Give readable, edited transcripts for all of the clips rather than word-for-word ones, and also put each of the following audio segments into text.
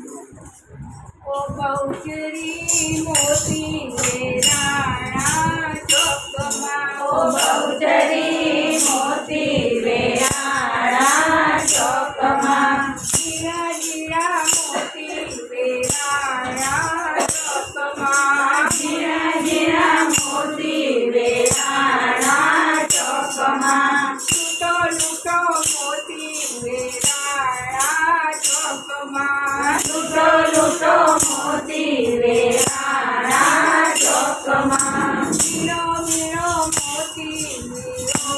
ઓ બહુચરી મોતી વેરાણા ચોકમાં, ઓ બહુચરી મોતી વેરાણા ચોકમાં, જીરા જીરા મોતી વેરાણા ચોકમાં, જીરા જીરા મોતી વેરાણા ચોકમાં, લૂટો લૂટો મોતી વેરાણા ચોકમાં, લૂટો લૂટો મોતી વેરાણા ચોકમાં, મીણો મીણો મોતી મીણો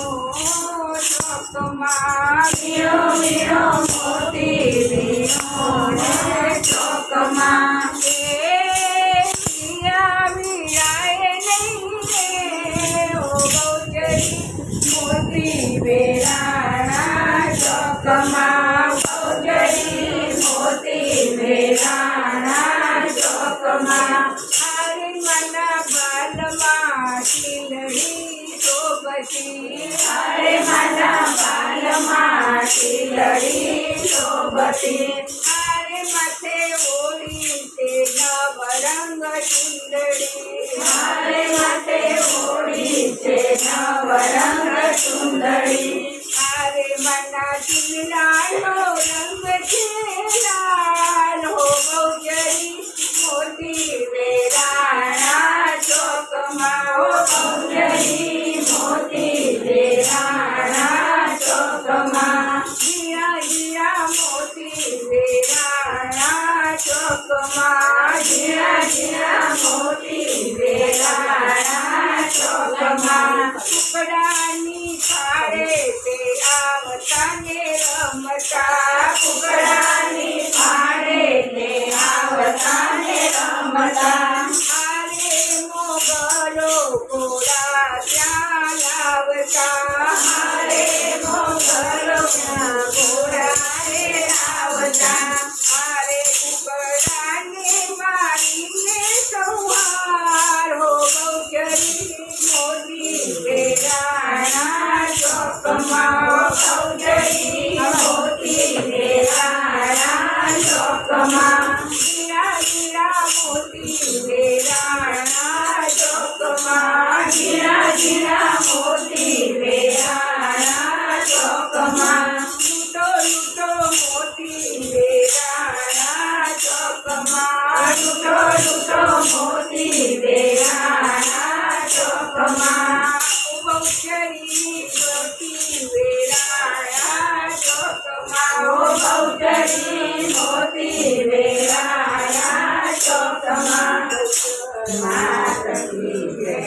ચોકમાં, મીણો મીણો મોતી વીણો ચોકમાં, મીરા મીરાએ નહીં રે ઓ બહુચરી મોતી વેરાણા ચોકમાં, બહુચરી મોતી વેરાણા ચોકમાં, હારે મના બાલમાં ટીલડી શોભતી, અરે મારા બાલમાં ટીલડી શોભતી, હારે માથે ઓળી તે નવરંગ ચુંદડી, મારે માથે ઓળી છે નવરંગ સુંદરી, હારે મના ચિમલાનો રંગ છે લાલ હો બહુચરી મોતી વેરાણા ચોકમાં, ઓ બહુચરી મોતી વેરાણા ચોકમાં, જીરા જીરા મોતી વેરાણા ચોકમાં, જીરા જીરા મોતી વેરાણા ચોકમાં, કુકડાની થાળે તે આવતા ને રમતા, કુકડાની ફાળે તે આવતા ને રમતા, હારે મોગલો ઘોડા ત્યાં લાવતા, હારે મોગલો ઘોડા રે આવતા, હારે કુકડાને મારીને સવાર હો બહુચરી મોતી વેરાણા ચોકમાં, બહુચરી મોતી વેરાણા ચોકમાં, જીરા જીરા મોતી વેરાણા ચોકમાં, જીરા જીરા મોતી વેરાણા ચોકમાં, લૂટો લૂટો મોતી વેરાણા ચોકમાં, લૂટો લૂટો મોતી વેરાણા ચોકમાં, બહુચરી મોતી વેરાણા ચોકમાં, ઓ બહુચરી મોતી વેરાણા ચોકમાં, માત કી જય.